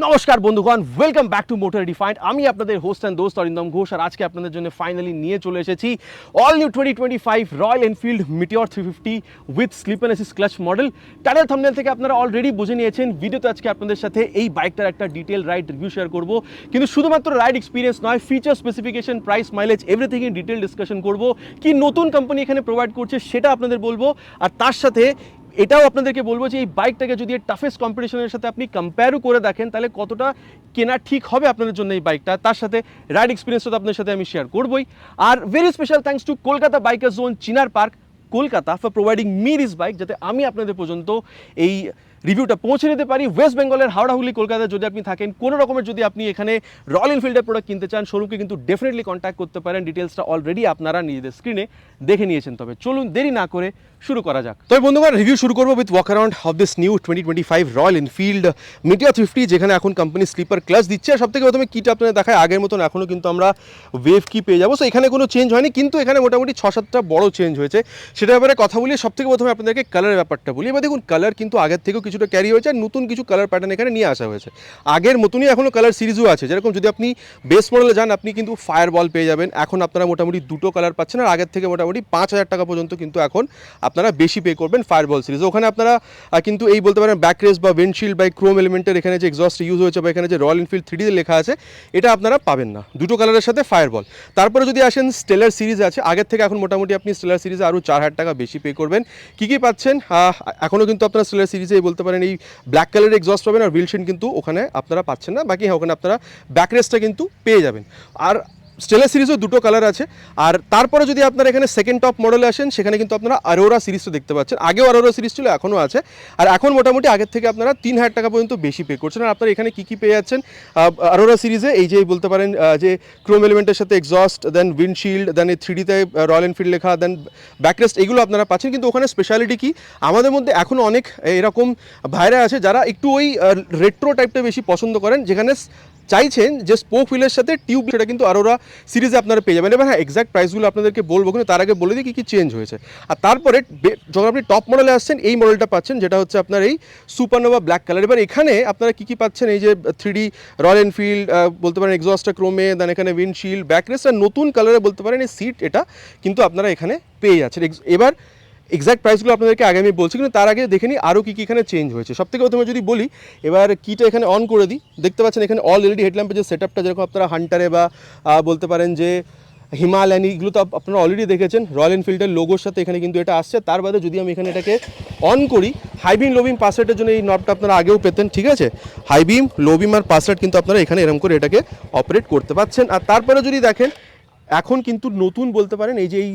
নমস্কার বন্ধুগণ, welcome back to motor refined. আমি আপনাদের হোস্ট অ্যান্ড দোস্ত অরিন্দম ঘোষ, আর আজকে আপনাদের জন্য ফাইনালি নিয়ে চলে এসেছি all new 2025 Royal Enfield Meteor 350 with slip and assist clutch model. Title thumbnail থেকে আপনারা অলরেডি বুঝে নিয়েছেন, ভিডিওতে আজকে আপনাদের সাথে এই বাইকটার একটা ডিটেল রাইড রিভিউ শেয়ার করব। কিন্তু শুধুমাত্র রাইড এক্সপিরিয়েন্স নয়, feature, specification, price, mileage everything in detail discussion করব। কি নতুন কোম্পানি এখানে প্রোভাইড করছে সেটা আপনাদের বলবো, আর তার সাথে এটাও আপনাদেরকে বলবো যে এই বাইকটাকে যদি টাফেস্ট কম্পিটিশনের সাথে আপনি কম্পেয়ারও করে দেখেন তাহলে কতটা কেনা ঠিক হবে আপনাদের জন্য এই বাইকটা। তার সাথে রাইড এক্সপিরিয়েন্সটা তো আপনাদের সাথে আমি শেয়ার করবই। Are very special thanks to Kolkata biker zone Chinar park Kolkata for providing me this bike, যাতে আমি আপনাদের পর্যন্ত এই রিভিউটা পৌঁছে নিতে পারি। ওয়েস্ট বেঙ্গলের হাওড়া হুগলি কলকাতায় যদি আপনি থাকেন, কোনো রকমের যদি আপনি এখানে রয়্যাল এনফিল্ডের প্রোডাক্ট কিনতে চান, শোরুমকে কিন্তু ডেফিনেটলি কন্ট্যাক্ট করতে পারেন। ডিটেলসটা অলরেডি আপনারা নিজেদের স্ক্রিনে দেখে নিয়েছেন। তবে চলুন দেরি না করে শুরু করা যাক। তবে বন্ধুগণ, রিভিউ শুরু করবো with walk around of this new 2025 Royal Enfield Meteor 350, যেখানে এখন কোম্পানি স্লিপার ক্লাচ দিচ্ছে। আর সবথেকে প্রথমে কিটা আপনাদের দেখায়, আগের মতন এখনও কিন্তু আমরা ওয়েভ কি পেয়ে যাবো। সো এখানে কোনো চেঞ্জ হয়নি, কিন্তু এখানে মোটামুটি 6-7টা বড় চেঞ্জ হয়েছে। সেটার ব্যাপারে কথা বলি। সবথেকে প্রথমে আপনাদেরকে কালারের ব্যাপারটা বলি। এবার দেখুন, কালার কিন্তু আগের থেকেও কিছুটা ক্যারি হয়েছে, আর নতুন কিছু কালার প্যাটার্ন এখানে নিয়ে আসা হয়েছে। আগের মতনই এখনও কালার সিরিজও আছে। যেরকম যদি আপনি বেস মডেলে যান, আপনি কিন্তু ফায়ার বল পেয়ে যাবেন। এখন আপনারা মোটামুটি দুটো কালার পাচ্ছেন, আর আগের থেকে মোটামুটি 5,000 টাকা পর্যন্ত কিন্তু এখন আপনারা বেশি পে করবেন ফায়ার বল সিরিজ। ওখানে আপনারা কিন্তু এই বলতে পারেন ব্যাক রেস বা উইন্ডশিল্ড বা ক্রোম এলিমেন্টের এখানে যে এক্সস্ট ইউজ হয়েছে বা এখানে যে রয়্যাল এনফিল্ড 3D লেখা আছে, এটা আপনারা পাবেন না দুটো কালারের সাথে ফায়ার বল। তারপরে যদি আসেন স্টেলার সিরিজ আছে, আগের থেকে এখন মোটামুটি আপনি স্টেলার সিরিজে আরও 4,000 টাকা বেশি পে করবেন। কী কী পাচ্ছেন? এখনও কিন্তু আপনারা স্টেলার সিরিজে বলতে পারেন এই ব্ল্যাক কালারের এক্সস্ট পাবেন, আর উইন্ডশিল্ড কিন্তু ওখানে আপনারা পাচ্ছেন না। বাকি হ্যাঁ, ওখানে আপনারা ব্যাক রেসটা কিন্তু পেয়ে যাবেন। আর স্টেলার সিরিজও দুটো কালার আছে। আর তারপরে যদি আপনারা এখানে সেকেন্ড টপ মডেলে আসেন, সেখানে কিন্তু আপনারা আরোরা সিরিজও দেখতে পাচ্ছেন। আগেও আরোরা সিরিজ ছিল, এখনও আছে। আর এখন মোটামুটি আগের থেকে আপনারা 3,000 টাকা পর্যন্ত বেশি পে করছেন। আর আপনারা এখানে কী কী পেয়ে যাচ্ছেন আরোরা সিরিজে? এই যে বলতে পারেন যে ক্রোম এলিমেন্টের সাথে এক্সস্ট, দেন উইন্ডশিল্ড, দেন এই 3Dতে রয়্যাল এনফিল্ড লেখা, দেন ব্যাকরেস্ট, এগুলো আপনারা পাচ্ছেন। কিন্তু ওখানে স্পেশালিটি কি, আমাদের মধ্যে এখনও অনেক এরকম ভাইরা আছে যারা একটু ওই রেট্রো টাইপটা বেশি পছন্দ করেন, যেখানে চাইছেন যে স্পোক হুইলের সাথে টিউব, সেটা কিন্তু আরোরা সিরিজে আপনারা পেয়ে যাবেন। এবার হ্যাঁ, এক্সাক্ট প্রাইসগুলো আপনাদেরকে বলবো, কিন্তু তার আগে বলে দিই কী কী চেঞ্জ হয়েছে। আর তারপরে যখন আপনি টপ মডেলে আসছেন, এই মডেলটা পাচ্ছেন যেটা হচ্ছে আপনার এই সুপারনোভা ব্ল্যাক কালার। এবার এখানে আপনারা কী কী পাচ্ছেন? এই যে 3D রয়্যাল এনফিল্ড বলতে পারেন এক্সস্টটা ক্রোমে, দেন এখানে উইন্ডশিল্ড, ব্যাকরেস, আর নতুন কালারে বলতে পারেন এই সিট, এটা কিন্তু আপনারা এখানে পেয়ে যাচ্ছেন। এবার এক্সাক্ট প্রাইসগুলো আপনাদেরকে আগে আমি বলছি, কিন্তু তার আগে দেখে নিই আরও কী কী এখানে চেঞ্জ হয়েছে। সবথেকে প্রথমে যদি বলি, এবার কিটা এখানে অন করে দিই, দেখতে পাচ্ছেন এখানে অল এলইডি হেডল্যাম্পের যে সেটআপটা, যেরকম আপনারা হান্টারে বা বলতে পারেন যে হিমালয়ান, এগুলো তো আপনারা অলরেডি দেখেছেন রয়্যাল এনফিল্ডের লোগোর সাথে এখানে কিন্তু এটা আসছে। তার বাদে যদি আমি এখানে এটাকে অন করি, হাই বিম লো বিম পাস রেটের জন্য এই নবটা আপনারা আগেও পেতেন, ঠিক আছে? হাই বিম, লো বিম আর পাস রেট কিন্তু আপনারা এখানে এরকম করে এটাকে অপারেট করতে পারছেন। আর তারপরে যদি দেখেন, এখন কিন্তু নতুন বলতে পারেন এই যে এই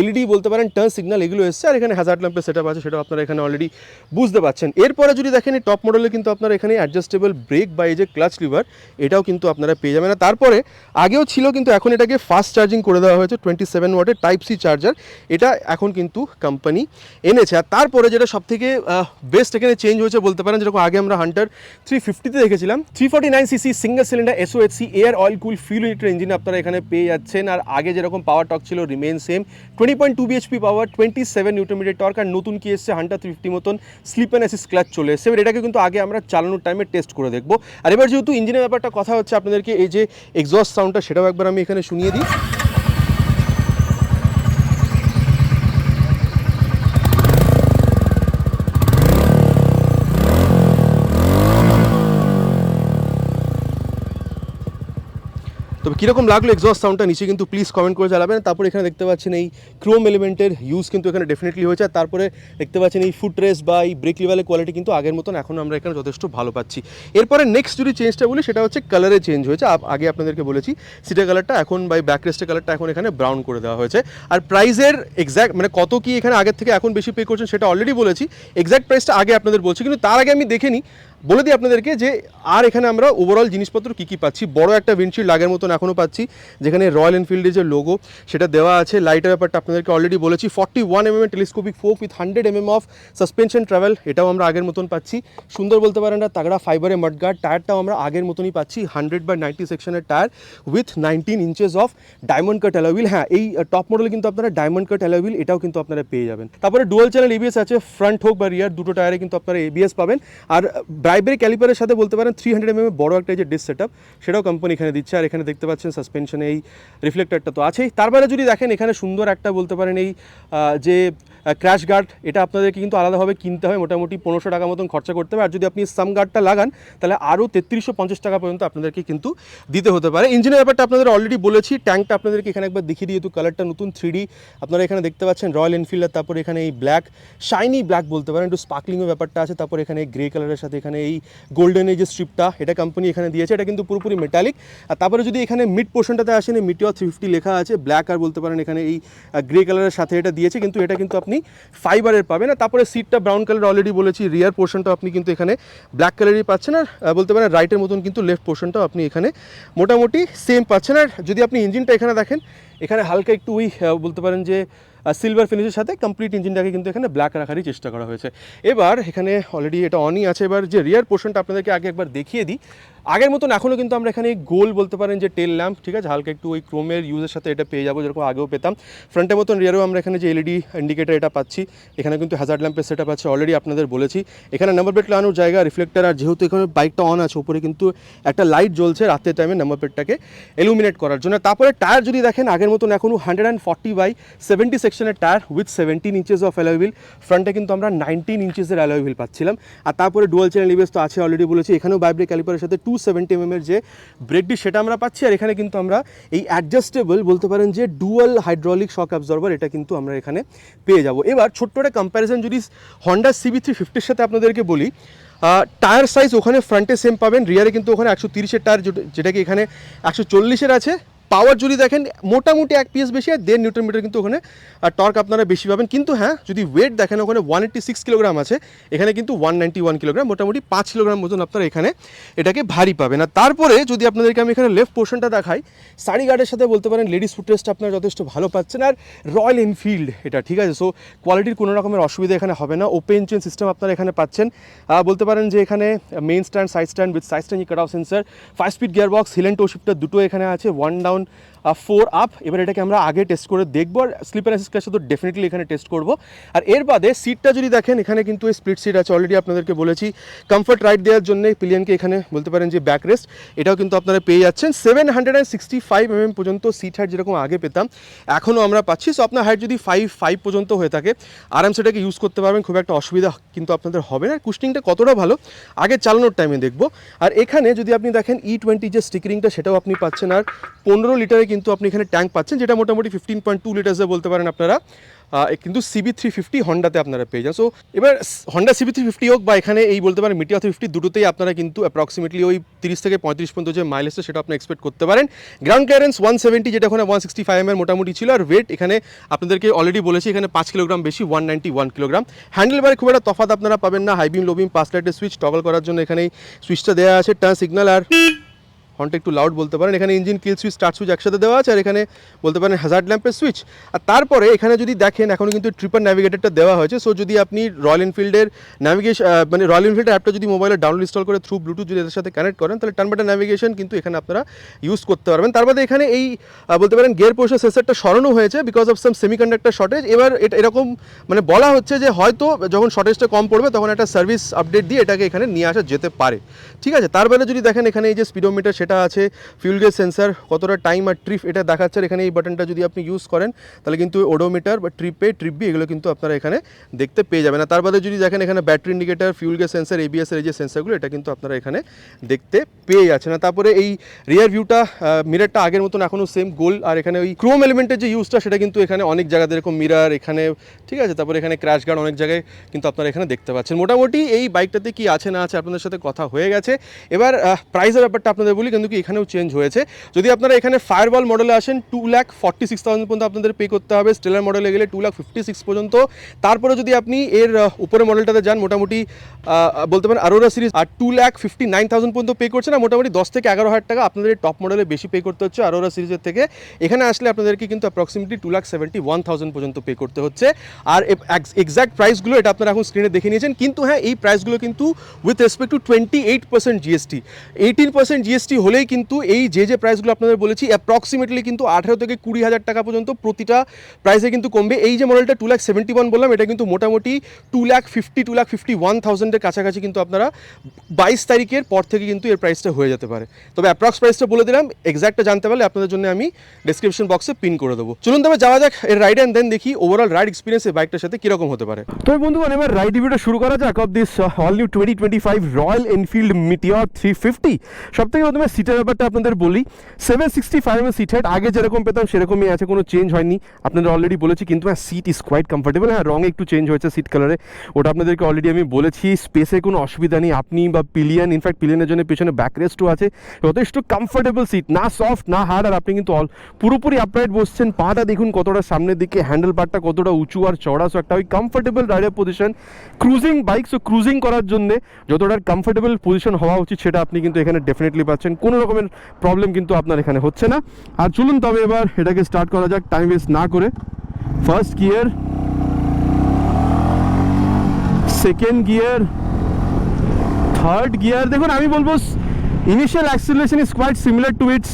এলইডি বলতে পারেন টার্ন সিগন্যাল, এগুলো এসছে। আর এখানে হ্যাজার্ড ল্যাম্পের সেটআপ আছে, সেটাও আপনারা এখানে অলরেডি বুঝতে পারছেন। এরপরে যদি দেখেন এই টপ মডেলে কিন্তু আপনারা এখানে অ্যাডজাস্টেবল ব্রেক বা এই যে ক্লাচ লিভার, এটাও কিন্তু আপনারা পেয়ে যাবেন। তারপরে আগেও ছিল, কিন্তু এখন এটাকে ফাস্ট চার্জিং করে দেওয়া হয়েছে, 27 ওয়াটের টাইপ সি চার্জার, এটা এখন কিন্তু কোম্পানি এনেছে। আর তারপরে যেটা সবথেকে বেস্ট এখানে চেঞ্জ হয়েছে বলতে পারেন, যেরকম আগে আমরা হান্টার 350তে দেখেছিলাম, 349cc single cylinder SOHC air oil কুল ফিউল ইউনিটের ইঞ্জিন আপনারা এখানে পেয়ে যাচ্ছেন। আর আগে যেরকম পাওয়ার টর্ক ছিল রিমেন সেম, 20.2 bhp পাওয়ার, 27 নিউটন মিটার টর্ক। আর নতুন কি এসছে, হান্টার 350 মতন স্লিপ অ্যান্ড অ্যাসিস্ট ক্লাচ চলে এসছে। এবার এটাকে কিন্তু আগে আমরা চালানোর টাইমে টেস্ট করে দেখবো। আর এবার যেহেতু ইঞ্জিনের ব্যাপারটা কথা হচ্ছে, আপনাদেরকে এই যে এক্সস্ট সাউন্ডটা, সেটাও একবার আমি এখানে শুনিয়ে দিই। তবে কীরকম লাগলো এক্সস্ট সাউন্ডটা নিচে কিন্তু প্লিজ কমেন্ট করে জানাবেন। তারপরে এখানে দেখতে পাচ্ছেন এই ক্রোম এলিমেন্টের ইউজ কিন্তু এখানে ডেফিনেটলি হয়েছে। আর তারপরে দেখতে পাচ্ছেন এই ফুট রেস বা এই ব্রেক লেভেলের কোয়ালিটি কিন্তু আগের মতন এখন আমরা এখানে যথেষ্ট ভালো পাচ্ছি। এরপরে নেক্সট যদি চেঞ্জটা বলি, সেটা হচ্ছে কালারে চেঞ্জ হয়েছে। আগে আপনাদেরকে বলেছি সিটের কালারটা এখন বা ব্যাক রেস্টের কালারটা এখন এখানে ব্রাউন করে দেওয়া হয়েছে। আর প্রাইসের এক্স্যাক্ট মানে কত কি এখানে আগের থেকে এখন বেশি পে করছেন সেটা অলরেডি বলেছি, এক্স্যাক্ট প্রাইসটা আগে আপনাদের বলছি। কিন্তু তার আগে আমি দেখে নিই, বলে দিই আপনাদেরকে যে আর এখানে আমরা ওভারঅল জিনিসপত্র কী কী পাচ্ছি। বড় একটা উইন্ডশিল্ড আগের মতন এখনও পাচ্ছি, যেখানে রয়্যাল এনফিল্ডের যে লোগো সেটা দেওয়া আছে। লাইটের ব্যাপারটা আপনাদেরকে অলরেডি বলেছি, 41 mm telescopic folk with 100 mm of suspension travel, এটাও আমরা আগের মতন পাচ্ছি। সুন্দর বলতে পারেন না, তাগড়া ফাইবারে মাডগার্ড। টায়ারটাও আমরা আগের মতনই পাচ্ছি, 100/90 সেকশনের tyre with 19 inches of diamond cut alloy wheel. হ্যাঁ, এই টপ মডেলে কিন্তু আপনারা ডায়মন্ড কাট অ্যালয় হুইল এটাও কিন্তু আপনারা পেয়ে যাবেন। তারপরে ডুয়াল চ্যানেল ABS আছে, ফ্রন্ট হোক বা রিয়ার দুটো টায়ারে কিন্তু আপনারা ABS পাবেন। আর ব্রাইবেরি ক্যালিপারের সাথে বলতে পারেন 300 mm বড় একটা যে ডিস্ক সেটআপ সেটাও কোম্পানি এখানে দিচ্ছে। আর এখানে দেখতে পাচ্ছেন সাসপেনশনে এই রিফ্লেক্টরটা তো আছেই। তারপরে যদি দেখেন এখানে সুন্দর একটা বলতে পারেন এই যে ক্র্যাশ গার্ড, এটা আপনাদেরকে কিন্তু আলাদাভাবে কিনতে হয়, মোটামুটি 1500 টাকা মতন খরচা করতে হবে। আর যদি আপনি সাম গার্ডটা লাগান তাহলে আরও 3350 টাকা পর্যন্ত আপনাদেরকে কিন্তু দিতে হতে পারে। ইঞ্জিনের ব্যাপারটা আপনাদের অলরেডি বলেছি, ট্যাঙ্কটা আপনাদেরকে এখানে একবার দেখিয়ে দিয়ে, যেহেতু কালারটা নতুন 3D আপনারা এখানে দেখতে পাচ্ছেন রয়্যাল এনফিল্ডের। তারপরে এখানে এই ব্ল্যাক শাইনি ব্ল্যাক বলতে পারেন, একটু স্পার্কলিংয়ের ব্যাপারটা আছে। তারপরে এখানে গ্রে কালারের সাথে এখানে এই গোল্ডেনের যে স্ট্রিপটা এটা কোম্পানি এখানে দিয়েছে, এটা কিন্তু পুরোপুরি মেটালিক। আর তারপরে যদি এখানে মিড পোর্শনটাতে আসেন, এই মিটিওর 350 লেখা আছে ব্ল্যাক, আর বলতে পারেন এখানে এই গ্রে কালারের সাথে এটা দিয়েছে, কিন্তু এটা কিন্তু আপনি ফাইবারের পাবেন। আর তারপরে সিটটা ব্রাউন কালার অলরেডি বলেছি, রিয়ার পোর্শনটা আপনি কিন্তু এখানে ব্ল্যাক কালারই পাচ্ছেন। আর বলতে পারেন রাইটের মতন কিন্তু লেফট পোর্শনটাও আপনি এখানে মোটামুটি সেম পাচ্ছেন। আর যদি আপনি ইঞ্জিনটা এখানে দেখেন, এখানে হালকা একটু ওই বলতে পারেন যে সিলভার ফিনিশের সাথে কমপ্লিট ইঞ্জিনটাকে কিন্তু এখানে ব্ল্যাক রাখারই চেষ্টা করা হয়েছে। এবার এখানে অলরেডি এটা অনই আছে। এবার যে রিয়ার পোর্শনটা আপনাদেরকে আগে একবার দেখিয়ে দিই, আগের মতন এখনও কিন্তু আমরা এখানে গোল বলতে পারেন যে টেল ল্যাম্প, ঠিক আছে, হালকা একটু ওই ক্রোমের ইউজের সাথে এটা পেয়ে যাবো, যেরকম আগেও পেতাম। ফ্রন্টের মতন রিয়ারেও আমরা এখানে যে এলইডি ইন্ডিকেটার এটা পাচ্ছি, এখানে কিন্তু হ্যাজার্ড ল্যাম্পের সেটা পাচ্ছি, অলরেডি আপনাদের বলেছি। এখানে নাম্বার প্লেট লাগানোর জায়গা, রিফ্লেক্টার, আর যেহেতু এখানে বাইকটা অন আছে, উপরে কিন্তু একটা লাইট জ্বলছে রাতের টাইমে নাম্বার প্লেটটাকে ইলুমিনেট করার জন্য। তারপরে টায়ার যদি দেখেন, আগের মতন এখনও 140/70 সেকশনের tyre with 17 inches of alloy wheel. ফ্রন্টে কিন্তু আমরা 19 ইঞ্চেসের অ্যালয় হুইল পাচ্ছিলাম। আর তারপরে ডুয়াল চ্যানেল এবিএস তো আছে, অলরেডি বলেছি। এখানেও ব্রাইবেরি ক্যালিপারের সাথে 270 mm এর যে ব্রেক ডিস্ক সেটা আমরা পাচ্ছি। আর এখানে কিন্তু আমরা এই অ্যাডজাস্টেবল বলতে পারেন যে ডুয়াল হাইড্রোলিক শক অ্যাবজর্বার, এটা কিন্তু আমরা এখানে পেয়ে যাব। এবার ছোট্ট একটা কম্প্যারিজন যদি হন্ডা CB350 সাথে আপনাদেরকে বলি, টায়ার সাইজ ওখানে ফ্রন্টে সেম পাবেন, রিয়ারে কিন্তু ওখানে 130-এর টায়ার, যেটাকে এখানে 140-এর আছে। পাওয়ার যদি দেখেন মোটামুটি 1 PS বেশি, আর 1.5 নিউটন মিটার কিন্তু ওখানে টর্ক আপনারা বেশি পাবেন। কিন্তু হ্যাঁ, যদি ওয়েট দেখেন ওখানে 186 কিলোগ্রাম আছে, এখানে কিন্তু 191 কিলোগ্রাম, মোটামুটি 5 কিলোগ্রাম মতন আপনারা এখানে এটাকে ভারী পাবেন। আর তারপরে যদি আপনাদেরকে আমি এখানে লেফট পোর্শনটা দেখাই, সারি গার্ডের সাথে বলতে পারেন লেডিস ফুটরেস্টটা আপনারা যথেষ্ট ভালো পাচ্ছেন। আর রয়্যাল এনফিল্ড এটা, ঠিক আছে, সো কোয়ালিটির কোনো রকমের অসুবিধা এখানে হবে না। ওপেন চেন সিস্টেম আপনারা এখানে পাচ্ছেন। বলতে পারেন যে এখানে main stand, side stand with side stand cut off sensor, five speed gear box, heel and toe shifter দুটো এখানে আছে, 1 ডাউন 4 আপ। এবার এটাকে আমরা আগে টেস্ট করে দেখবো, আর স্লিপার অ্যাসিস্ট ক্লাসে তো ডেফিনেটলি এখানে টেস্ট করবো। আর এর বাদে সিটটা যদি দেখেন, এখানে কিন্তু স্প্লিট সিট আছে, অলরেডি আপনাদেরকে বলেছি। কমফর্ট রাইড দেওয়ার জন্য পিলিয়নকে এখানে বলতে পারেন যে ব্যাক রেস্ট, এটাও কিন্তু আপনারা পেয়ে যাচ্ছেন। 765 mm পর্যন্ত সিট হাইট যেরকম আগে পেতাম এখনও আমরা পাচ্ছি। সো আপনার হাইট যদি 5 পর্যন্ত হয়ে থাকে, আরাম সেটাকে ইউজ করতে পারবেন, খুব একটা অসুবিধা কিন্তু আপনাদের হবে না। কুশনিংটা কতটা ভালো আগে চালানোর টাইমে দেখবো। আর এখানে যদি আপনি দেখেন E20 যে স্টিকারিংটা সেটাও আপনি পাচ্ছেন। আর 15 লিটারে কিন্তু আপনি এখানে ট্যাঙ্ক পাচ্ছেন, যেটা মোটামুটি 15.2 লিটার্সে বলতে পারেন আপনারা কিন্তু CB350 হন্ডাতে আপনারা পেয়ে যান। সো এবার হন্ডা CB350 হোক বা এখানে এই বলতে পারেন মিটিওর 350, দুটোতেই আপনারা কিন্তু অ্যাপ্রক্সিমেটলি ওই 30 থেকে 35 পর্যন্ত যে মাইলেজটা সেটা আপনি এক্সপেক্ট করতে পারেন। গ্রাউন্ড ক্লিয়ারেন্স 170, যেটা ওখানে 165 mm মোটামুটি ছিল। আর ওয়েট এখানে আপনাদেরকে অলরেডি বলেছি, এখানে 5 কিলোগ্রাম বেশি, 191 কিলোগ্রাম। হ্যান্ডেলবারে খুব একটা তফাৎ আপনারা পাবেন না। হাই বিম, লো বিম, পাস লাইটের সুইচ টগল করার জন্য এখানে সুইচটা দেওয়া আছে, টার্ন সিগন্যাল আর হর্নটা একটু লাউড বলতে পারেন। এখানে ইঞ্জিন কিল সুইচ, স্টার্ট সুইচ একসাথে দেওয়া আছে। আর এখানে বলতে পারেন হ্যাজার্ড ল্যাম্পের সুইচ। আর তারপরে এখানে যদি দেখেন, এখনও কিন্তু ট্রিপার ন্যাভিগেটরটা দেওয়া হয়েছে। সো যদি আপনি রয়্যাল এনফিল্ডের ন্যাভিগেশন মানে রয়্যাল এনফিল্ডের অ্যাপটা যদি মোবাইলে ডাউনলোড ইনস্টল করে থ্রু ব্লুটুথ যদি এদের সাথে কানেক্ট করেন, তাহলে টার্ন বাটন ন্যাভিগেশন কিন্তু এখানে আপনারা ইউজ করতে পারবেন। তার বাদে এখানে এই বলতে পারেন গিয়ার পোর্শন সেন্সরটা সরানো হয়েছে because of some semiconductor shortage. এবার এটা এরকম মানে বলা হচ্ছে যে হয়তো যখন শর্টেজটা কম পড়বে তখন একটা সার্ভিস আপডেট দিয়ে এটাকে এখানে নিয়ে আসা যেতে পারে, ঠিক আছে। তার বাইরে যদি দেখেন, এখানে এই যে স্পিডোমিটার সেটা আছে, ফিউল গেজ সেন্সার, কতটা টাইম আর ট্রিপ এটা দেখাচ্ছে। এখানে এই বাটনটা যদি আপনি ইউজ করেন তাহলে কিন্তু ওডোমিটার বা ট্রিপ বি এগুলো কিন্তু আপনারা এখানে দেখতে পেয়ে যাবেন। তার বাদে যদি দেখেন, এখানে battery indicator, fuel gauge sensor, ABS এর এই যে সেন্সারগুলো এটা কিন্তু আপনারা এখানে দেখতে পেয়ে যাচ্ছেন। তারপরে এই রিয়ার ভিউটা, মিরারটা আগের মতন এখনও সেম গোল। আর এখানে ওই ক্রোম এলিমেন্টের যে ইউজটা সেটা কিন্তু এখানে অনেক জায়গাতে এরকম মিরার এখানে, ঠিক আছে। তারপরে এখানে ক্র্যাশ গার্ড অনেক জায়গায় কিন্তু আপনারা এখানে দেখতে পাচ্ছেন। মোটামুটি এই বাইকটাতে কি আছে না আছে আপনাদের সাথে কথা হয়ে গেছে। এবার প্রাইসের ব্যাপারটা আপনাদের বলি, কিন্তু কি এখানেও চেঞ্জ হয়েছে। যদি আপনারা এখানে ফায়ারবল মডেলে আসেন 2,46,000 পর্যন্ত আপনাদের পে করতে হবে। স্টেলার মডেলে গেলে 2,56,000 পর্যন্ত। তারপরে যদি আপনি এর উপরে মডেলটাতে যান, মোটামুটি বলতে পারেন আরোরা সিরিজ আর 2,59,000 পর্যন্ত পে করছে না, মোটামুটি 10 থেকে 11,000 টাকা আপনাদের টপ মডেলে বেশি পে করতে হচ্ছে আরোরা সিরিজের থেকে। এখানে আসলে আপনাদেরকে কিন্তু অ্যাপ্রক্সিমেটলি 2,71,000 পর্যন্ত পে করতে হচ্ছে। আর এক্স্যাক্ট প্রাইসগুলো এটা আপনারা এখন স্ক্রিনে দেখে নিয়েছেন। কিন্তু হ্যাঁ, এই প্রাইসগুলো কিন্তু with respect to 28% GST, 18% GST হলেই কিন্তু এই যে প্রাইসগুলো আপনাদের বলেছি অ্যাপ্রক্সিমেটলি কিন্তু 18 থেকে 20,000 টাকা পর্যন্ত প্রতিটা প্রাইসে কিন্তু কমবে। এই যে মডেলটা 2,71,000 বললাম, এটা কিন্তু মোটামুটি 2,51,000-এর কাছাকাছি কিন্তু আপনারা 22 তারিখের পর থেকে কিন্তু এর প্রাইসটা হয়ে যেতে পারে। তবে অ্যাপ্রক্স প্রাইসটা বলে দিলাম, এক্স্যাক্টটা জানতে পারলে আপনাদের জন্য আমি ডেসক্রিপশন বক্সে পিন করে দেবো। চলুন তবে যাওয়া যাক এর রাইড অ্যান্ড দেন দেখি ওভারঅল রাইড এক্সপিরিয়েন্স এই বাইকটার সাথে কীরকম হতে পারে। তো বন্ধুগণ, এবার রাইড রিভিউটা শুরু করা যাক of this all new 2025 Royal Enfield Meteor 350। সবথেকে প্রথমে সিটের ব্যাপারটা আপনাদের বলি, 765 সিট হাইট আগে যেরকম পেতাম সেরকমই আছে, কোনো চেঞ্জ হয়নি, আপনাদের অলরেডি বলেছি। কিন্তু হ্যাঁ, সিট ইজ কোয়াইট কমফর্টেবল। হ্যাঁ, রঙে একটু চেঞ্জ হয়েছে সিট কালারে, ওটা আপনাদেরকে অলরেডি আমি বলেছি। স্পেসে কোনো অসুবিধা নেই, আপনি বা পিলিয়ন, ইনফ্যাক্ট পিলিয়নের জন্য পেছনে ব্যাক রেস্টও আছে, যথেষ্ট কমফর্টেবল সিট, না সফট না হার্ড, আর আপনি কিন্তু পুরোপুরি আপরাইট বসছেন। পাটা দেখুন কতটা সামনের দিকে, হ্যান্ডেল পারটা কতটা উঁচু আর চড়া, সো একটা ওই comfortable rider position. Cruising bike, so cruising করার জন্য যতটা কমফর্টেবল পজিশন হওয়া উচিত সেটা আপনি কিন্তু এখানে ডেফিনেটলি পাচ্ছেন, কোনো রকমের প্রবলেম কিন্তু আপনার এখানে হচ্ছে না। আর চলুন তবে এবার এটাকে স্টার্ট করা যাক টাইম ওয়েস্ট না করে। First gear, second gear, third gear. দেখুন আমি বলবো initial acceleration is quite similar to its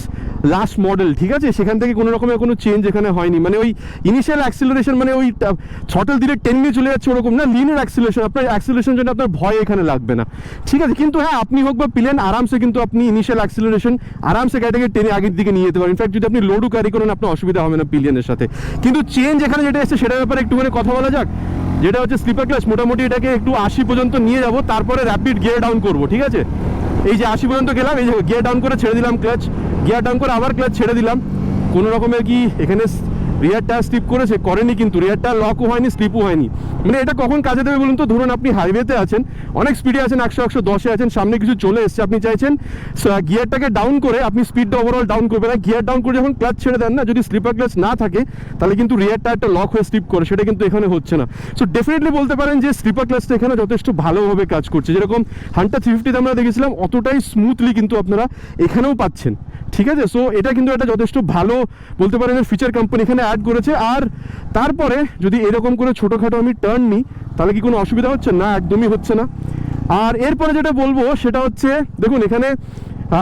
last model, ঠিক আছে? সেখান থেকে কোনো রকমের কোনো চেঞ্জ এখানে হয়নি, মানে ওই ইনিশিয়াল অ্যাক্সিলারেশন মানে ওই ছটল দিলে 10 নিয়ে চলে যাচ্ছে ওরকম না, লিনিয়ার অ্যাক্সিলারেশন। আপনার অ্যাক্সিলারেশন জন্য আপনার ভয় এখানে লাগবে না, ঠিক আছে? কিন্তু হ্যাঁ, আপনি হোক বা পিলিয়ন আরামসে কিন্তু আপনি ইনিশিয়াল অ্যাক্সিলারেশন আরামসে গাড়িটাকে টেনে আগের দিকে নিয়ে যেতে পারেন। ইনফ্যাক্ট যদি আপনি লোডও ক্যারি করেন আপনার অসুবিধা হবে না পিলিয়নের সাথে। কিন্তু চেঞ্জ এখানে যেটা এসেছে সেটার ব্যাপারে একটুখানি কথা বলা যাক, যেটা হচ্ছে স্লিপার ক্লাচ। মোটামুটি এটাকে একটু 80 পর্যন্ত নিয়ে যাব, তারপরে র্যাপিড গিয়ার ডাউন করবো, ঠিক আছে? এই যে 80 পর্যন্ত গেলাম, এই যে গিয়ার ডাউন করে ছেড়ে দিলাম ক্লাচ, গিয়ার ডাউন করে আবার ক্লাচ ছেড়ে দিলাম। কোনো রকমের কি এখানে রিয়ার টায়ার স্লিপ করেনি, কিন্তু রিয়ার টায়ার লকও হয়নি, স্লিপও হয়নি। মানে এটা কখন কাজে দেবে বলুন তো? ধরুন আপনি হাইওয়েতে আছেন, অনেক স্পিডে আছেন, 100-110-এ আছেন, সামনে কিছু চলে এসছে, আপনি চাইছেন গিয়ারটাকে ডাউন করে আপনি স্পিডটা ওভারঅল ডাউন করবেন না, গিয়ার ডাউন করে যখন ক্লাচ ছেড়ে দেন না, যদি স্লিপার ক্লাচ না থাকে তাহলে কিন্তু রিয়ার টায়ারটা লক হয়ে স্লিপ করে, সেটা কিন্তু এখানে হচ্ছে না। সো ডেফিনেটলি বলতে পারেন যে স্লিপার ক্লাচটা এখানে যথেষ্ট ভালোভাবে কাজ করছে। যেরকম হান্টার 350 আমরা দেখেছিলাম অতটাই স্মুথলি কিন্তু আপনারা এখানেও পাচ্ছেন, ঠিক আছে? সো এটা কিন্তু একটা যথেষ্ট ভালো বলতে পারেন ফিচার কোম্পানি এখানে অ্যাড করেছে। আর তারপরে যদি এরকম করে ছোটোখাটো আমি টার্ন নিই তাহলে কি কোনো অসুবিধা হচ্ছে না? একদমই হচ্ছে না। আর এরপরে যেটা বলবো সেটা হচ্ছে, দেখুন এখানে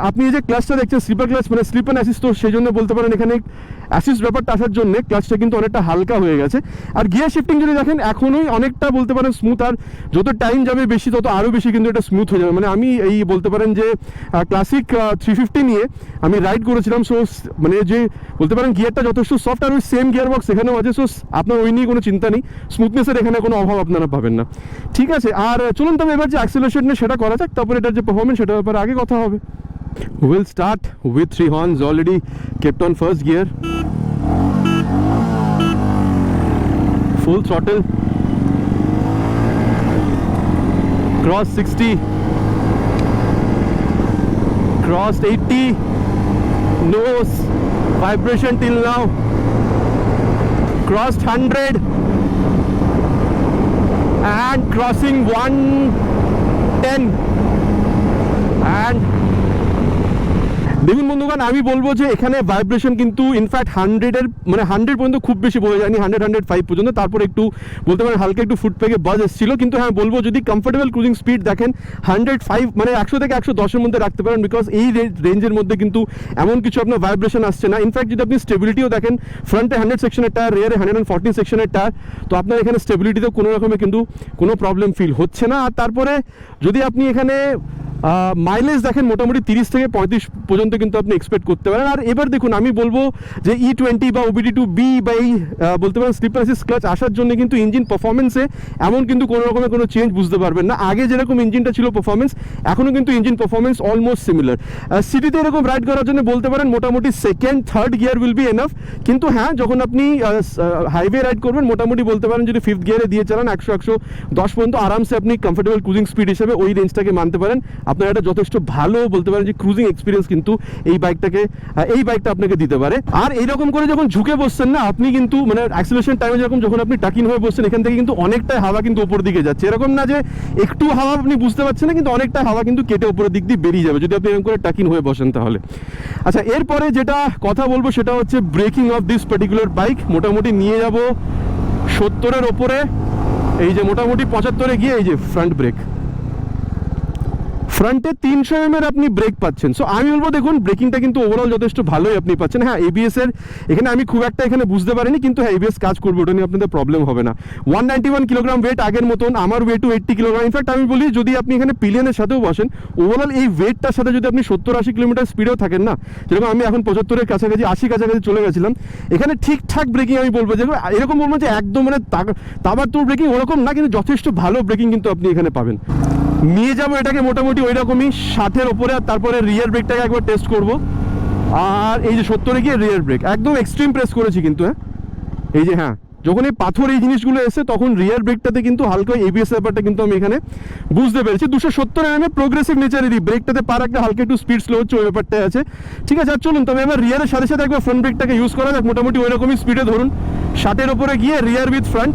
আপনি এই যে ক্লাচটা দেখছেন স্লিপার ক্লাচ, মানে স্লিপ অ্যান্ড অ্যাসিস্ট, তো সেই জন্য বলতে পারেন এখানে অ্যাসিস্ট ব্যাপারটা আসার জন্য ক্লাচটা কিন্তু অনেকটা হালকা হয়ে গেছে। আর গিয়ার শিফটিং যদি দেখেন এখনোই অনেকটা বলতে পারেন স্মুথ, আর যত টাইম যাবে বেশি তত আরও বেশি কিন্তু এটা স্মুথ হয়ে যাবে। মানে আমি এই বলতে পারেন যে ক্লাসিক 350 নিয়ে আমি রাইড করেছিলাম, সো মানে যে বলতে পারেন গিয়ারটা যথেষ্ট সফট, আর ওই সেম গিয়ার বক্স এখানেও আছে, সো আপনার ওই নিয়ে কোনো চিন্তা নেই, স্মুথনেসের এখানে কোনো অভাব আপনারা পাবেন না, ঠিক আছে? আর চলুন তবে এবার যে অ্যাক্সিলারেশন নিয়ে সেটা করা যাক, তারপরে এটার যে পারফরমেন্স সেটার ব্যাপারে আগে কথা হবে। We'll start with 3 horns already kept on first gear. Full throttle. Cross 60. Crossed 80. No vibration till now. Crossed 100. And crossing 110. And দেখুন বন্ধুগণ, আমি বলবো যে এখানে ভাইব্রেশন কিন্তু ইনফ্যাক্ট 100-এর মানে 100 পর্যন্ত খুব বেশি বোঝা যায়নি, 100-105 পর্যন্ত, তারপর একটু বলতে পারেন হালকা একটু ফুট পেকে বাজ এসেছিল। কিন্তু হ্যাঁ বলবো যদি কমফোর্টেবল ক্রুজিং স্পিড দেখেন 105 মানে 100 থেকে 110-এর মধ্যে রাখতে পারেন, বিকজ এই রেঞ্জের মধ্যে কিন্তু এমন কিছু আপনার ভাইব্রেশন আসছে না। ইনফ্যাক্ট যদি আপনি স্টেবিলিটিও দেখেন, ফ্রন্টে 100 সেকশনের টায়ার, রিয়ারে 140 সেকশনের টায়ার, তো আপনার এখানে স্টেবিলিটিতেও কোনো রকমের কিন্তু কোনো প্রবলেম ফিল হচ্ছে না। আর তারপরে যদি আপনি এখানে মাইলেজ দেখেন মোটামুটি 30 থেকে 35 পর্যন্ত কিন্তু আপনি এক্সপেক্ট করতে পারেন। আর এবার দেখুন আমি বলবো যে E20 বা OBD2B বা এই বলতে পারেন স্লিপার অ্যাসিস্ট ক্লাচ আসার জন্য কিন্তু ইঞ্জিন পারফরমেন্সে এমন কিন্তু কোনো রকমের কোনো চেঞ্জ বুঝতে পারবেন না। আগে যেরকম ইঞ্জিনটা ছিল পারফরমেন্স, এখনও কিন্তু ইঞ্জিন পারফরমেন্স অলমোস্ট সিমিলার। সিটিতে এরকম রাইড করার জন্য বলতে পারেন মোটামুটি second third gear will be enough, কিন্তু হ্যাঁ যখন আপনি হাইওয়ে রাইড করবেন মোটামুটি বলতে পারেন যদি ফিফথ গিয়ারে দিয়ে চালান 100-110 পর্যন্ত আরামসে আপনি কমফোর্টেবল ক্রুজিং স্পিড হিসেবে ওই রেঞ্জটাকে মানতে পারেন। আপনার একটা যথেষ্ট ভালো বলতে পারেন যে ক্রুজিং এক্সপিরিয়েন্স কিন্তু এই বাইকটা আপনাকে দিতে পারে। আর এইরকম করে যখন ঝুঁকে বসছেন না আপনি কিন্তু মানে অ্যাক্সিলারেশন টাইমে যখন আপনি টাকিং হয়ে বসছেন এখান থেকে কিন্তু অনেকটাই হাওয়া কিন্তু উপর দিকে যাচ্ছে, এরকম না যে একটু হাওয়া আপনি বুঝতে পারছেন না, কিন্তু অনেকটা হাওয়া কিন্তু কেটে উপরের দিক দিয়ে বেরিয়ে যাবে যদি আপনি এরকম করে টাকিং হয়ে বসেন তাহলে। আচ্ছা, এরপরে যেটা কথা বলবো সেটা হচ্ছে breaking of this particular bike. মোটামুটি নিয়ে যাব 70-এর ওপরে, এই যে মোটামুটি 75-এ গিয়ে এই যে ফ্রন্ট ব্রেক ফ্রন্টে 300 mm এর আপনি ব্রেক পাচ্ছেন। সো আমি বলবো দেখুন ব্রেকিংটা কিন্তু ওভারঅল যথেষ্ট ভালোই আপনি পাচ্ছেন। হ্যাঁ, এবিএস এর এখানে আমি খুব একটা এখানে বুঝতে পারিনি, কিন্তু হ্যাঁ এবিএস কাজ করবে, ওটা নিয়ে আপনাদের প্রবলেম হবে না। 191 কিলোগ্রাম ওয়েট আগের মতন, আমার ওয়েটও 80 কিলোগ্রাম। ইনফ্যাক্ট আমি বলি যদি আপনি এখানে পিলিয়নের সাথেও বসেন, ওভারঅল এই ওয়েটটার সাথে যদি আপনি 70-80 কিলোমিটার স্পিডেও থাকেন না, যেরকম আমি এখন 75-এর কাছাকাছি 80 কাছাকাছি চলে গেছিলাম, এখানে ঠিকঠাক ব্রেকিং আমি বলবো, যে এরকম বলবো যে একদম মানে তাবার তোর ব্রেকিং ওরকম না, কিন্তু যথেষ্ট ভালো ব্রেকিং কিন্তু আপনি এখানে পাবেন। নিয়ে যাবো এটাকে মোটামুটি ওই রকমই 60-এর ওপরে, আর তারপরে রিয়ার ব্রেকটাকে একবার টেস্ট করব। আর এই যে 70-এ গিয়ে রিয়ার ব্রেক একদম এক্সট্রিম প্রেস করেছি কিন্তু। হ্যাঁ, এই যে হ্যাঁ যখন এই পাথর এই জিনিসগুলো এসে তখন রিয়ার ব্রেকটাতে কিন্তু হালকা এবিএস ব্যাপারটা কিন্তু আমি এখানে বুঝতে পেরেছি। 270 mm প্রোগ্রেসিভ নেচারেরই ব্রেকটাতে পার একটা হালকা একটু স্পিড স্লো হচ্ছে, ওই ব্যাপারটাই আছে। ঠিক আছে, আর চলুন তবে এবার রিয়ারের সাথে সাথে একবার ফ্রন্ট ব্রেকটাকে ইউজ করা যাক মোটামুটি ওই রকমই স্পিডে। ধরুন 60-এর ওপরে গিয়ে রিয়ার উইথ ফ্রন্ট,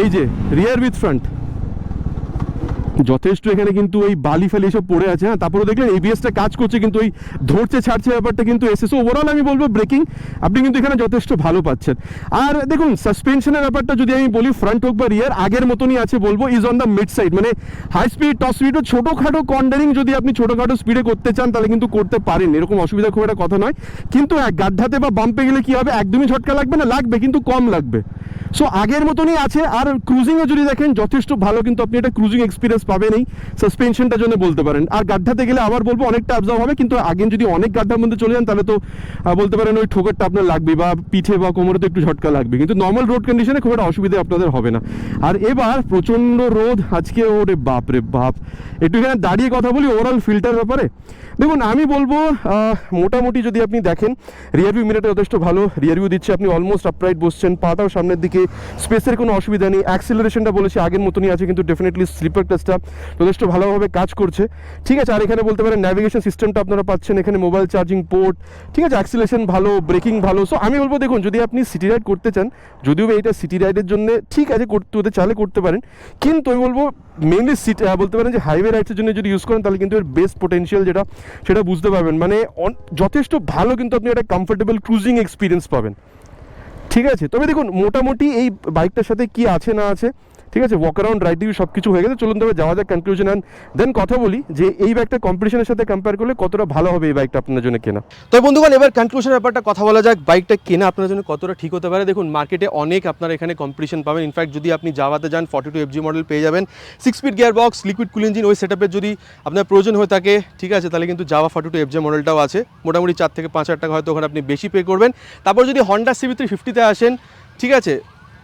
এই যে রিয়ার উইথ ফ্রন্ট যথেষ্ট এখানে কিন্তু ওই বালি ফালি সব পড়ে আছে। হ্যাঁ, তারপরে দেখলেন এবিএসটা কাজ করছে, কিন্তু ওই ধরছে ছাড়ছে ব্যাপারটা কিন্তু এসে। সো ওভারঅল আমি বলবো ব্রেকিং আপনি কিন্তু এখানে যথেষ্ট ভালো পাচ্ছেন। আর দেখুন সাসপেনশনের ব্যাপারটা যদি আমি বলি, ফ্রন্ট হোক বা রিয়ার আগের মতনই আছে বলবো, is on the mid side. মানে হাই স্পিড টপ স্পিড ও ছোটোখাটো কর্নারিং যদি আপনি ছোটোখাটো স্পিডে করতে চান তাহলে কিন্তু করতে পারেন, এরকম অসুবিধা খুব একটা কথা নয়। কিন্তু গাড্ডাতে বা বাম্পে গেলে কি হবে, একদমই ঝটকা লাগবে না, লাগবে কিন্তু কম লাগবে। সো আগের মতনই আছে। আর ক্রুজিংয়ে যদি দেখেন যথেষ্ট ভালো কিন্তু আপনি এটা ক্রুজিং এক্সপিরিয়েন্স পাবেনই সাসপেনশনটার জন্য বলতে পারেন। আর গাড্ডাতে গেলে আবার বলবো অনেকটা অ্যাবজর্ব হবে, কিন্তু আগে যদি অনেক গাড্ডার মধ্যে চলে যান তাহলে তো বলতে পারেন ওই ঠোকরটা আপনার লাগবে, বা পিঠে বা কোমরে তো একটু ঝটকা লাগবে, কিন্তু নর্মাল রোড কন্ডিশনে খুব একটা অসুবিধা আপনাদের হবে না। আর এবার প্রচণ্ড রোদ আজকে, ওরে বাপ রে বাপ। একটু এখানে দাঁড়িয়ে কথা বলি ওভারঅল ফিল্টার ব্যাপারে। দেখুন আমি বলবো মোটামুটি যদি আপনি দেখেন রিয়ারভিউ মিররটা যথেষ্ট ভালো রিয়ারভিউ দিচ্ছে, আপনি অলমোস্ট আপরাইট বসছেন, পাটাও সামনের দিকে, স্পেসের কোনো অসুবিধা নেই। অ্যাক্সিলারেশনটা বলেছি আগের মতনই আছে, কিন্তু ডেফিনেটলি স্লিপার ক্লাচটা যথেষ্ট ভালোভাবে কাজ করছে। ঠিক আছে, আর এখানে বলতে পারেন ন্যাভিগেশন সিস্টেমটা আপনারা পাচ্ছেন, এখানে মোবাইল চার্জিং পোর্ট। ঠিক আছে, অ্যাক্সিলারেশন ভালো, ব্রেকিং ভালো। সো আমি বলবো দেখুন যদি আপনি সিটি রাইড করতে চান, যদিও এটা সিটি রাইডের জন্য ঠিক আছে করতে হতে চাইলে করতে পারেন, কিন্তু আমি বলবো মেনলি সিটি বলতে পারেন যে হাইওয়ে রাইডসের জন্য যদি ইউজ করেন তাহলে কিন্তু এর বেস্ট পোটেনশিয়াল যেটা সেটা বুঝতে পারবেন। মানে যথেষ্ট ভালো কিন্তু আপনি একটা কমফোর্টেবল ক্রুজিং এক্সপিরিয়েন্স পাবেন। ঠিক আছে, তবে দেখুন মোটামুটি এই বাইকটার সাথে কি আছে না আছে, ঠিক আছে, ওয়াক অ্যারাউন্ড রাইড সব কিছু হয়ে গেছে। চলুন তবে যাওয়া যাক কনক্লুশন, অ্যান্ড দেন কথা বলি যে এই বাইকটা কম্পিটিশনের সাথে কম্পেয়ার করলে কতটা ভালো হবে এই বাইকটা আপনার জন্য কেনা। তো বন্ধুগণ এবার কনক্লুশনের ব্যাপারটা কথা বলা যাক, বাইকটা কেনা আপনার জন্য কতটা ঠিক হতে পারে। দেখুন মার্কেটে অনেক আপনারা এখানে কম্পিটিশন পাবেন। ইনফ্যাক্ট যদি আপনি জাভাতে যান 42 FG মডেল পেয়ে যাবেন, 6 স্পিড গিয়ার বক্স, লিকুইড কুল ইঞ্জিন, ওই সেটআপের যদি আপনার প্রয়োজন হয়ে থাকে ঠিক আছে তাহলে কিন্তু জাভা 42 FJ মডেলটাও আছে। মোটামুটি 4 থেকে 5 হাজার টাকা হয়তো ওখানে আপনি বেশি পে করবেন। তারপর যদি হন্ডা CB350-তে আসেন, ঠিক আছে,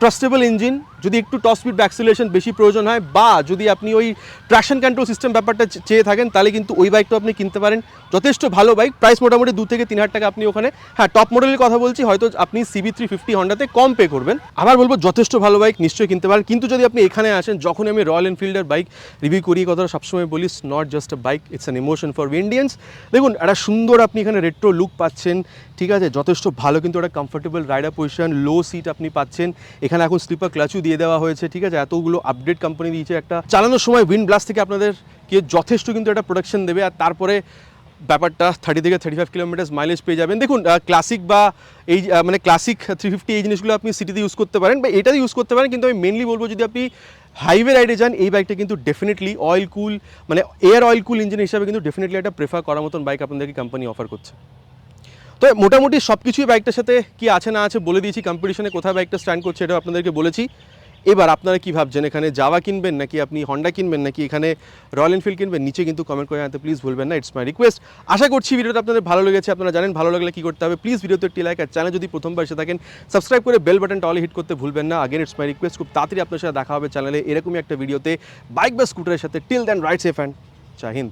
ট্রাস্টেবল ইঞ্জিন, যদি একটু টপ স্পিড বা অ্যাক্সিলারেশন বেশি প্রয়োজন হয়, বা যদি আপনি ওই ট্র্যাকশন কন্ট্রোল সিস্টেম ব্যাপারটা চেয়ে থাকেন তাহলে কিন্তু ওই বাইকটা আপনি কিনতে পারেন। যথেষ্ট ভালো বাইক, প্রাইস মোটামুটি 2 থেকে 3 হাজার টাকা আপনি ওখানে, হ্যাঁ টপ মডেলের কথা বলছি, হয়তো আপনি CB350 হন্ডাতে কম পে করবেন। আবার বলবো যথেষ্ট ভালো বাইক নিশ্চয়ই কিনতে পারেন। কিন্তু যদি আপনি এখানে আসেন, যখন আমি রয়্যাল এনফিল্ডের বাইক রিভিউ করি কথাটা সবসময় বলি, not just a bike, it's an emotion for Indians. দেখুন একটা সুন্দর আপনি এখানে রেট্রো লুক পাচ্ছেন, ঠিক আছে, যথেষ্ট ভালো কিন্তু একটা কমফোর্টেবল রাইডার পজিশন, লো সিট আপনি পাচ্ছেন। এখানে এখন স্লিপার ক্লাচও দিয়ে দেওয়া হয়েছে, ঠিক আছে, এতগুলো আপডেট কোম্পানি দিয়েছে। একটা চালানোর সময় উইন্ড ব্লাস্ট থেকে আপনাদেরকে যথেষ্ট কিন্তু একটা প্রোটেকশন দেবে। আর তারপরে ব্যাপারটা 30 থেকে 35 কিলোমিটার মাইলেজ পেয়ে যাবেন। দেখুন ক্লাসিক বা এই মানে ক্লাসিক 350 এই জিনিসগুলো আপনি সিটিতে ইউজ করতে পারেন বা এটাতে ইউজ করতে পারেন, কিন্তু আমি মেনলি বলবো যদি আপনি হাইওয়ে রাইডে যান এই বাইকটা কিন্তু ডেফিনেটলি অয়েল কুল মানে এয়ার অয়েল কুল ইঞ্জিন হিসাবে কিন্তু ডেফিনেটলি একটা প্রেফার করার মতন বাইক আপনাদেরকে কোম্পানি অফার করছে। তো মোটামুটি সব কিছুই বাইকটার সাথে কি আছে না আছে বলে দিয়েছি, কম্পিটিশনে কোথায় বাইকটা স্ট্যান্ড করছে এটাও আপনাদেরকে বলেছি। এবার আপনারা কি ভাবছেন, এখানে জাভা কিনবেন নাকি আপনি হন্ডা কিনবেন নাকি এখানে রয়্যাল এনফিল্ড কিনবেন, নিচে কিন্তু কমেন্ট করে জানাতে প্লিজ ভুলবেন না, ইটস মাই রিকোয়েস্ট। আশা করছি ভিডিওটা আপনাদের ভালো লেগেছে। আপনারা জানেন ভালো লাগলে কি করতে হবে, প্লিজ ভিডিওতে একটি লাইক, আর চ্যানেল যদি প্রথমবার এসে থাকেন সাবস্ক্রাইব করে বেল বাটনটা অল হিট করতে ভুলবেন না। আগেন ইটস মাই রিকোয়েস্ট, খুব তাড়াতাড়ি আপনার সাথে দেখা হবে চ্যানেলে এরকমই একটা ভিডিওতে বাইক বা স্কুটারের সাথে। Till then ride safe and Jai Hind.